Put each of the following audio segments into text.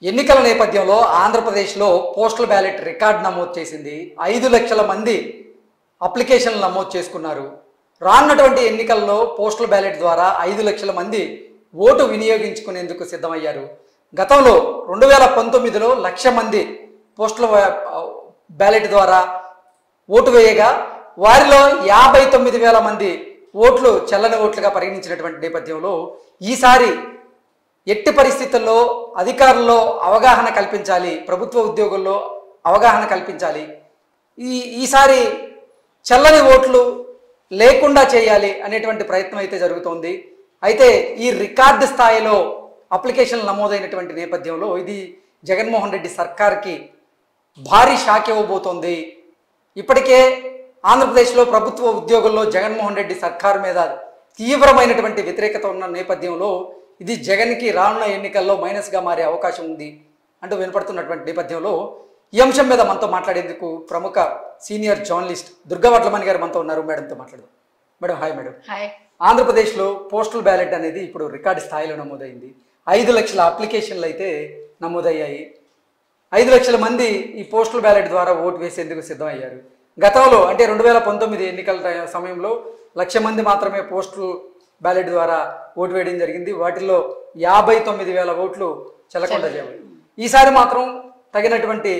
ఎన్నికల నేపథ్యంలో ఆంధ్రప్రదేశ్లో పోస్టల్ బ్యాలెట్ రికార్డ్ నమోదు చేసింది. 5 లక్షల మంది అప్లికేషన్లు నమోదు చేసుకున్నారు. రానున్నటువంటి ఎన్నికల్లో పోస్టల్ బ్యాలెట్ ద్వారా 5 లక్షల మంది ఓటు వినియోగించుకునేందుకు సిద్ధమయ్యారు. గతంలో 2019లో 1,00,000 మంది పోస్టల్ బ్యాలెట్ ద్వారా ఓటు వేయగా వారిలో 59,000 మంది ఓట్లు చెల్లని ఓట్లుగా పరిగణించినటువంటి నేపథ్యంలో ఈసారి ఎట్టి పరిస్థితుల్లో అధికారుల్లో అవగాహన కల్పించాలి, ప్రభుత్వ ఉద్యోగుల్లో అవగాహన కల్పించాలి, ఈసారి చెల్లని ఓట్లు లేకుండా చేయాలి అనేటువంటి ప్రయత్నం అయితే జరుగుతోంది. అయితే ఈ రికార్డు స్థాయిలో అప్లికేషన్లు నమోదైనటువంటి నేపథ్యంలో ఇది జగన్మోహన్ రెడ్డి సర్కార్కి భారీ షాక్ ఇవ్వబోతోంది. ఇప్పటికే ఆంధ్రప్రదేశ్లో ప్రభుత్వ ఉద్యోగుల్లో జగన్మోహన్ రెడ్డి సర్కారు మీద తీవ్రమైనటువంటి వ్యతిరేకత ఉన్న నేపథ్యంలో ఇది జగన్కి రానున్న ఎన్నికల్లో మైనస్గా మారే అవకాశం ఉంది అంటూ వినపడుతున్నటువంటి నేపథ్యంలో ఈ అంశం మీద మనతో మాట్లాడేందుకు ప్రముఖ సీనియర్ జర్నలిస్ట్ దుర్గా వడ్లమణి గారు మనతో ఉన్నారు. మేడంతో మాట్లాడదాం. Madam hi. Madam hi. ఆంధ్రప్రదేశ్లో పోస్టల్ బ్యాలెట్ అనేది ఇప్పుడు రికార్డు స్థాయిలో నమోదైంది. 5 లక్షల అప్లికేషన్లు అయితే నమోదయ్యాయి. 5 లక్షల మంది ఈ పోస్టల్ బ్యాలెట్ ద్వారా ఓటు వేసేందుకు సిద్ధమయ్యారు. గతంలో అంటే 2019 ఎన్నికల సమయంలో 1,00,000 మంది మాత్రమే పోస్టల్ బ్యాలెట్ ద్వారా ఓటు వేయడం జరిగింది. వాటిల్లో 59,000 ఓట్లు చెల్లకుండా చేయాలి. ఈసారి మాత్రం తగినటువంటి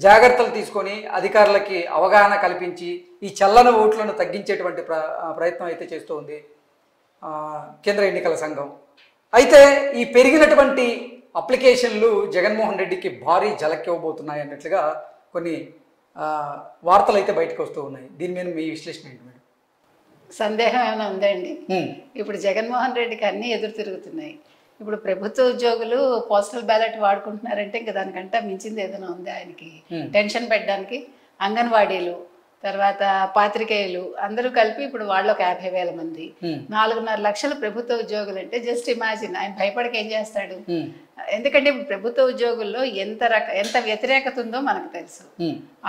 జాగ్రత్తలు తీసుకొని అధికారులకి అవగాహన కల్పించి ఈ చెల్లని ఓట్లను తగ్గించేటువంటి ప్రయత్నం అయితే చేస్తోంది కేంద్ర ఎన్నికల సంఘం. అయితే ఈ పెరిగినటువంటి అప్లికేషన్లు జగన్మోహన్ రెడ్డికి భారీ జలక్కివ్వబోతున్నాయి అన్నట్లుగా కొన్ని వార్తలు అయితే బయటకు వస్తూ ఉన్నాయి. దీని మీద మీ విశ్లేషణ ఏంటి మేడం? సందేహం ఏమైనా ఉందండి? ఇప్పుడు జగన్మోహన్ రెడ్డికి అన్నీ ఎదురు తిరుగుతున్నాయి. ఇప్పుడు ప్రభుత్వ ఉద్యోగులు పోస్టల్ బ్యాలెట్ వాడుకుంటున్నారంటే ఇంకా దానికంటే మించింది ఏదైనా ఉంది ఆయనకి టెన్షన్ పెట్టడానికి. అంగన్వాడీలు, తర్వాత పాత్రికేయులు అందరూ కలిపి ఇప్పుడు వాళ్ళు ఒక 50,000 మంది, 4.5 లక్షల ప్రభుత్వ ఉద్యోగులు అంటే జస్ట్ ఇమాజిన్ ఆయన భయపడక ఏం చేస్తాడు? ఎందుకంటే ప్రభుత్వ ఉద్యోగుల్లో ఎంత వ్యతిరేకత ఉందో మనకు తెలుసు.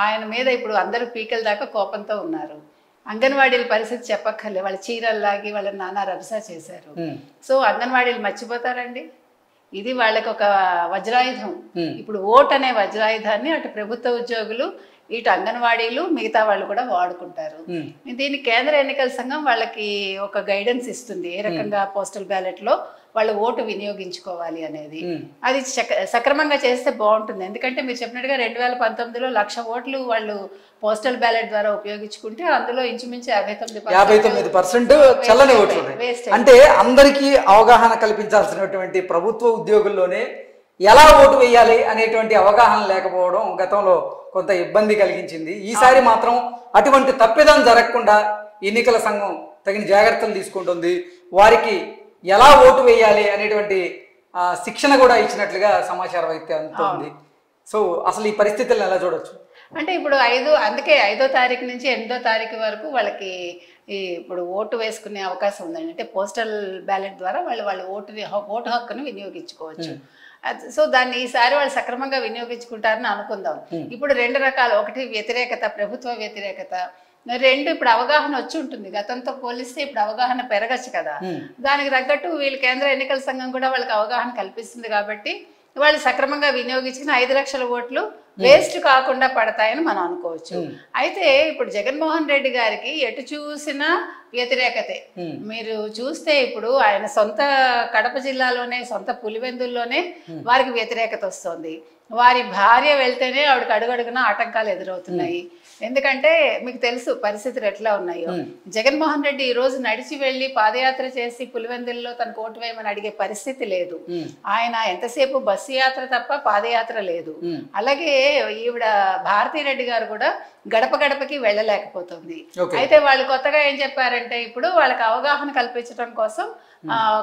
ఆయన మీద ఇప్పుడు అందరూ పీకల దాకా కోపంతో ఉన్నారు. అంగన్వాడీల పరిస్థితి చెప్పక్కర్లే, వాళ్ళ చీరల్లాగి వాళ్ళని నానా రభస చేశారు. సో అంగన్వాడీలు మర్చిపోతారండి? ఇది వాళ్ళకి ఒక వజ్రాయుధం. ఇప్పుడు ఓట్ అనే వజ్రాయుధాన్ని అటు ప్రభుత్వ ఉద్యోగులు, ఇటు అంగన్వాడీలు, మిగతా వాళ్ళు కూడా వాడుకుంటారు. దీన్ని కేంద్ర ఎన్నికల సంఘం వాళ్ళకి ఒక గైడెన్స్ ఇస్తుంది, ఏ రకంగా పోస్టల్ బ్యాలెట్ లో వాళ్ళు ఓటు వినియోగించుకోవాలి అనేది. అది సక్రమంగా చేస్తే బాగుంటుంది. ఎందుకంటే మీరు చెప్పినట్టుగా 2019లో 1,00,000 ఓట్లు వాళ్ళు పోస్టల్ బ్యాలెట్ ద్వారా ఉపయోగించుకుంటే అందులో ఇంచుమించు 59% చల్లని ఓట్లు ఉన్నాయి. అంటే అందరికీ అవగాహన కల్పించాల్సినటువంటి ప్రభుత్వ ఉద్యోగుల్లోనే ఎలా ఓటు వేయాలి అనేటువంటి అవగాహన లేకపోవడం గతంలో కొంత ఇబ్బంది కలిగించింది. ఈసారి మాత్రం అటువంటి తప్పిదం జరగకుండా ఎన్నికల సంఘం తగిన జాగ్రత్తలు తీసుకుంటుంది. వారికి ఎలా ఓటు వేయాలి అనేటువంటి శిక్షణ కూడా ఇచ్చినట్లుగా సమాచారం అయితే అందుతుంది. సో అసలు ఈ పరిస్థితులను ఎలా చూడొచ్చు? అంటే ఇప్పుడు అందుకే 5వ తారీఖు నుంచి 8వ తారీఖు వరకు వాళ్ళకి ఇప్పుడు ఓటు వేసుకునే అవకాశం ఉందండి. అంటే పోస్టల్ బ్యాలెట్ ద్వారా వాళ్ళు ఓటు హక్కును వినియోగించుకోవచ్చు. సో దాన్ని ఈసారి వాళ్ళు సక్రమంగా వినియోగించుకుంటారని అనుకుందాం. ఇప్పుడు 2 రకాలు, ఒకటి వ్యతిరేకత, ప్రభుత్వ వ్యతిరేకత, 2 ఇప్పుడు అవగాహన వచ్చి ఉంటుంది. గతంతో పోలిస్తే ఇప్పుడు అవగాహన పెరగచ్చు కదా. దానికి తగ్గట్టు వీళ్ళు కేంద్ర ఎన్నికల సంఘం కూడా వాళ్ళకి అవగాహన కల్పిస్తుంది కాబట్టి వాళ్ళు సక్రమంగా వినియోగించుకుని 5 లక్షల ఓట్లు వేస్ట్ కాకుండా పడతాయని మనం అనుకోవచ్చు. అయితే ఇప్పుడు జగన్మోహన్ రెడ్డి గారికి ఎటు చూసినా వ్యతిరేకతే. మీరు చూస్తే ఇప్పుడు ఆయన సొంత కడప జిల్లాలోనే, సొంత పులివెందుల్లోనే వారికి వ్యతిరేకత వస్తుంది. వారి భార్య వెళ్తేనే ఆవిడకి అడుగడుగునా ఆటంకాలు ఎదురవుతున్నాయి. ఎందుకంటే మీకు తెలుసు పరిస్థితులు ఎట్లా ఉన్నాయో. జగన్మోహన్ రెడ్డి ఈ రోజు నడిచి వెళ్లి పాదయాత్ర చేసి పులివెందుల్లో తనకు ఓటు వేయమని అడిగే పరిస్థితి లేదు. ఆయన ఎంతసేపు బస్సు యాత్ర తప్ప పాదయాత్ర లేదు. అలాగే ఈవిడ భారతీరెడ్డి గారు కూడా గడప గడపకి వెళ్ళలేకపోతుంది. అయితే వాళ్ళు కొత్తగా ఏం చెప్పారంటే ఇప్పుడు వాళ్ళకి అవగాహన కల్పించడం కోసం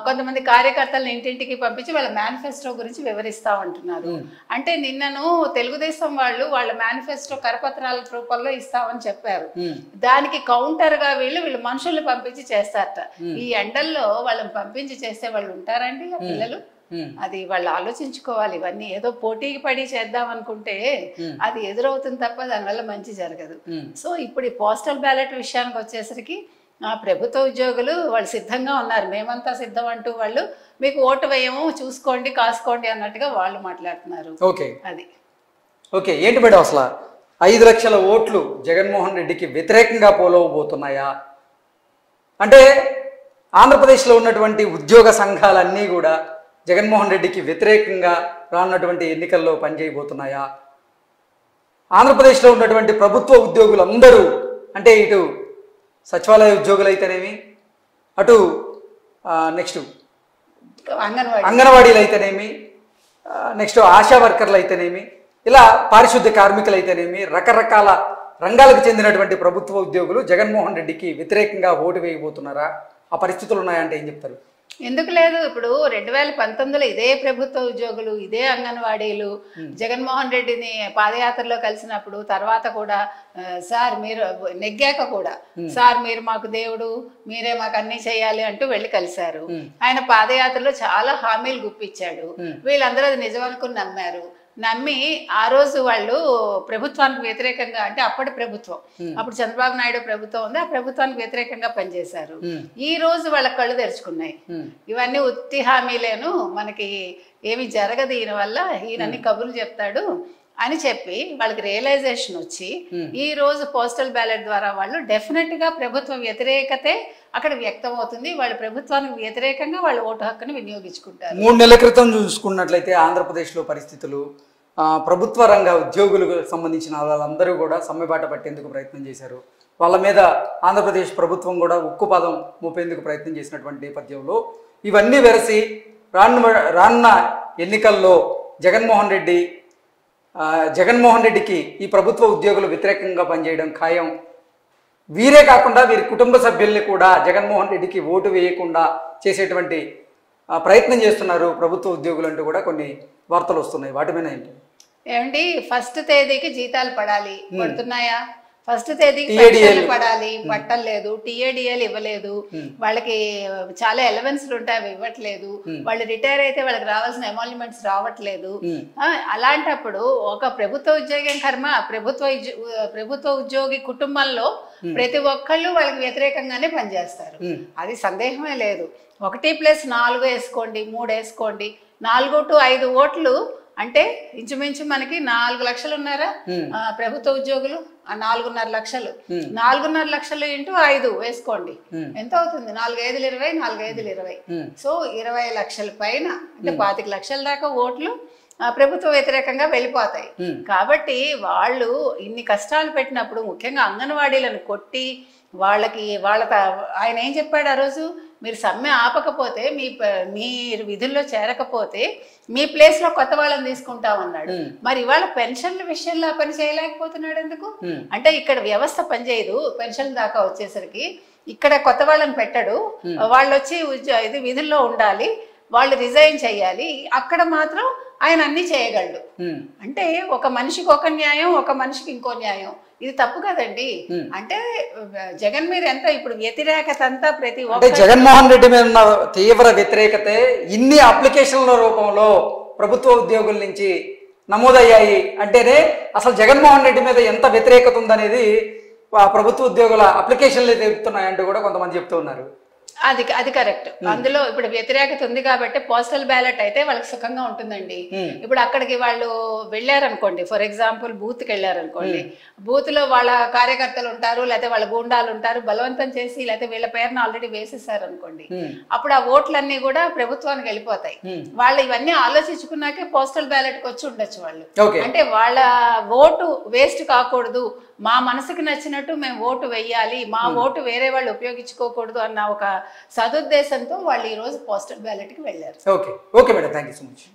కొంతమంది కార్యకర్తలను ఇంటింటికి పంపించి వాళ్ళ మేనిఫెస్టో గురించి వివరిస్తా ఉంటున్నారు. అంటే నిన్నను తెలుగుదేశం వాళ్ళు వాళ్ళ మేనిఫెస్టో కరపత్రాల రూపంలో ఇస్తామని చెప్పారు. దానికి కౌంటర్ గా వీళ్ళు మనుషుల్ని పంపించి చేస్తారట. ఈ ఎండల్లో వాళ్ళని పంపించి చేసే వాళ్ళు ఉంటారండి ఆ పిల్లలు? అది వాళ్ళు ఆలోచించుకోవాలి. ఇవన్నీ ఏదో పోటీకి పడి చేద్దాం అనుకుంటే అది ఎదురవుతుంది తప్ప దానివల్ల మంచి జరగదు. సో ఇప్పుడు ఈ పోస్టల్ బ్యాలెట్ విషయానికి వచ్చేసరికి ప్రభుత్వ ఉద్యోగులు వాళ్ళు సిద్ధంగా ఉన్నారు, మేమంతా సిద్ధం అంటూ వాళ్ళు మీకు ఓటు వేయము చూసుకోండి కాసుకోండి అన్నట్టుగా వాళ్ళు మాట్లాడుతున్నారు. ఓకే అది ఓకే ఏంటి మేడం అసలు 5 లక్షల ఓట్లు జగన్మోహన్ రెడ్డికి వ్యతిరేకంగా పోలవబోతున్నాయా? అంటే ఆంధ్రప్రదేశ్లో ఉన్నటువంటి ఉద్యోగ సంఘాలన్నీ కూడా జగన్మోహన్ రెడ్డికి వ్యతిరేకంగా రానున్నటువంటి ఎన్నికల్లో పనిచేయబోతున్నాయా? ఆంధ్రప్రదేశ్లో ఉన్నటువంటి ప్రభుత్వ ఉద్యోగులందరూ అంటే ఇటు సచివాలయ ఉద్యోగులు అయితేనేమి, అటు నెక్స్ట్ అంగన్వాడీలు అయితేనేమి, నెక్స్ట్ ఆశా వర్కర్లు అయితేనేమి, ఇలా పారిశుద్ధ్య కార్మికులు అయితేనేమి, రకరకాల రంగాలకు చెందినటువంటి ప్రభుత్వ ఉద్యోగులు జగన్మోహన్ రెడ్డికి వ్యతిరేకంగా ఓటు వేయబోతున్నారా? ఆ పరిస్థితులు ఉన్నాయంటే ఏం చెప్తారు? ఎందుకు లేదు, ఇప్పుడు 2019లో ఇదే ప్రభుత్వ ఉద్యోగులు ఇదే అంగన్వాడీలు జగన్మోహన్ రెడ్డిని పాదయాత్రలో కలిసినప్పుడు తర్వాత కూడా సార్ మీరు నెగ్గాక కూడా సార్ మీరు మాకు దేవుడు, మీరే మాకు అన్ని చేయాలి అంటూ వెళ్ళి కలిశారు. ఆయన పాదయాత్రలో చాలా హామీలు గుప్పించాడు, వీళ్ళందరూ అది నిజం అనుకుని నమ్మారు. నమ్మి ఆ రోజు వాళ్ళు ప్రభుత్వానికి వ్యతిరేకంగా, అంటే అప్పటి ప్రభుత్వం, అప్పుడు చంద్రబాబు నాయుడు ప్రభుత్వం ఉంది, ఆ ప్రభుత్వానికి వ్యతిరేకంగా పనిచేశారు. ఈ రోజు వాళ్ళ కళ్ళు తెరుచుకున్నాయి, ఇవన్నీ ఉత్తి హామీలేను, మనకి ఏమి జరగదు, ఈయన వల్ల ఈయనన్ని కబుర్లు చెప్తాడు అని చెప్పి వాళ్ళకి రియలైజేషన్ వచ్చి ఈ రోజు పోస్టల్ బ్యాలెట్ ద్వారా వాళ్ళు డెఫినెట్ గా ప్రభుత్వ వ్యతిరేకతే అక్కడ వ్యక్తం అవుతుంది, వాళ్ళు ప్రభుత్వానికి వ్యతిరేకంగా వాళ్ళ ఓటు హక్కుని వినియోగించుకుంటారు. 3 నెలల క్రితం చూసుకున్నట్లయితే ఆంధ్రప్రదేశ్లో పరిస్థితులు, ప్రభుత్వ రంగ ఉద్యోగులకు సంబంధించిన వాళ్ళందరూ కూడా సమ్మెబాట పట్టేందుకు ప్రయత్నం చేశారు. వాళ్ళ మీద ఆంధ్రప్రదేశ్ ప్రభుత్వం కూడా ఉక్కుపాదం మోపేందుకు ప్రయత్నం చేసినటువంటి నేపథ్యంలో ఇవన్నీ వెరసి రానున్న ఎన్నికల్లో జగన్మోహన్ రెడ్డికి ఈ ప్రభుత్వ ఉద్యోగులు వ్యతిరేకంగా పనిచేయడం ఖాయం. వీరే కాకుండా వీరి కుటుంబ సభ్యుల్ని కూడా జగన్మోహన్ రెడ్డికి ఓటు వేయకుండా చేసేటువంటి ప్రయత్నం చేస్తున్నారు ప్రభుత్వ ఉద్యోగులు అంటూ కూడా కొన్ని వార్తలు వస్తున్నాయి. వాటి మీద ఏంటి? ఏమండి, ఫస్ట్ తేదీకి జీతాలు పడాలి, పడుతున్నాయా? ఫస్ట్ తేదీకి పెన్షన్లు పడాలి, పట్టలేదు. టీఏడిఏలు ఇవ్వలేదు, వాళ్ళకి చాలా ఎలవెన్స్లు ఉంటాయి, అవి ఇవ్వట్లేదు. వాళ్ళు రిటైర్ అయితే వాళ్ళకి రావాల్సిన ఎమాల్యుమెంట్స్ రావట్లేదు. అలాంటప్పుడు ఒక ప్రభుత్వ ఉద్యోగం కర్మ, ప్రభుత్వ ఉద్యోగి కుటుంబంలో ప్రతి ఒక్కళ్ళు వాళ్ళకి వ్యతిరేకంగానే పనిచేస్తారు, అది సందేహమే లేదు. 1+4 వేసుకోండి, 3 వేసుకోండి, 4 to 5 ఓట్లు అంటే ఇంచుమించు మనకి 4 లక్షలు ఉన్నారా ప్రభుత్వ ఉద్యోగులు, 4.5 లక్షలు, 4.5 లక్షలు ఇంటూ 5 వేసుకోండి, ఎంత అవుతుంది? 4 × 5 = 20, 4 × 5 = 20. సో 20 లక్షల పైన, అంటే 25 లక్షల దాకా ఓట్లు ప్రభుత్వ వ్యతిరేకంగా వెళ్ళిపోతాయి. కాబట్టి వాళ్ళు ఇన్ని కష్టాలు పెట్టినప్పుడు, ముఖ్యంగా అంగన్వాడీలను కొట్టి ఆయన ఏం చెప్పాడు ఆ రోజు, మీరు సమ్మె ఆపకపోతే, మీరు విధుల్లో చేరకపోతే మీ ప్లేస్ లో కొత్త వాళ్ళని తీసుకుంటామన్నాడు. మరి ఇవాళ పెన్షన్ల విషయంలో పని చేయలేకపోతున్నాడు ఎందుకు? అంటే ఇక్కడ వ్యవస్థ పనిచేయదు, పెన్షన్ దాకా వచ్చేసరికి ఇక్కడ కొత్త వాళ్ళని పెట్టడు, వాళ్ళు వచ్చి ఇది విధుల్లో ఉండాలి, వాళ్ళు రిజైన్ చేయాలి, అక్కడ మాత్రం ఆయన అన్ని చేయగలడు. అంటే ఒక మనిషికి ఒక న్యాయం, ఒక మనిషికి ఇంకో న్యాయం, ఇది తప్పు కదండి. అంటే జగన్ మీద ఎంత ఇప్పుడు వ్యతిరేకత అంతా ప్రతి ఒక్క జగన్మోహన్ రెడ్డి మీద ఉన్న తీవ్ర వ్యతిరేకతే ఇన్ని అప్లికేషన్ల రూపంలో ప్రభుత్వ ఉద్యోగుల నుంచి నమోదయ్యాయి అంటేనే అసలు జగన్మోహన్ రెడ్డి మీద ఎంత వ్యతిరేకత ఉందనేది ప్రభుత్వ ఉద్యోగుల అప్లికేషన్లు తెలుపుతున్నాయంటూ కూడా కొంతమంది చెప్తూ ఉన్నారు. అది కరెక్ట్. అందులో ఇప్పుడు వ్యతిరేకత ఉంది కాబట్టి పోస్టల్ బ్యాలెట్ అయితే వాళ్ళకి సుఖంగా ఉంటుందండి. ఇప్పుడు అక్కడికి వాళ్ళు వెళ్ళారనుకోండి, ఫర్ ఎగ్జాంపుల్ బూత్కి వెళ్ళారనుకోండి, బూత్ లో వాళ్ళ కార్యకర్తలు ఉంటారు, లేకపోతే వాళ్ళ గూండాలు ఉంటారు, బలవంతం చేసి లేకపోతే వీళ్ళ పేరును ఆల్రెడీ వేసేసారు అనుకోండి, అప్పుడు ఆ ఓట్లన్నీ కూడా ప్రభుత్వానికి వెళ్ళిపోతాయి. వాళ్ళు ఇవన్నీ ఆలోచించుకున్నాకే పోస్టల్ బ్యాలెట్ కి వచ్చి ఉండొచ్చు వాళ్ళు. అంటే వాళ్ళ ఓటు వేస్ట్ కాకూడదు, మా మనసుకు నచ్చినట్టు మేము ఓటు వెయ్యాలి, మా ఓటు వేరే వాళ్ళు ఉపయోగించుకోకూడదు అన్న ఒక సదుద్దేశంతో వాళ్ళు ఈ రోజు పోస్టల్ బ్యాలెట్ కి వెళ్ళారు. Okay madam, thank you so much.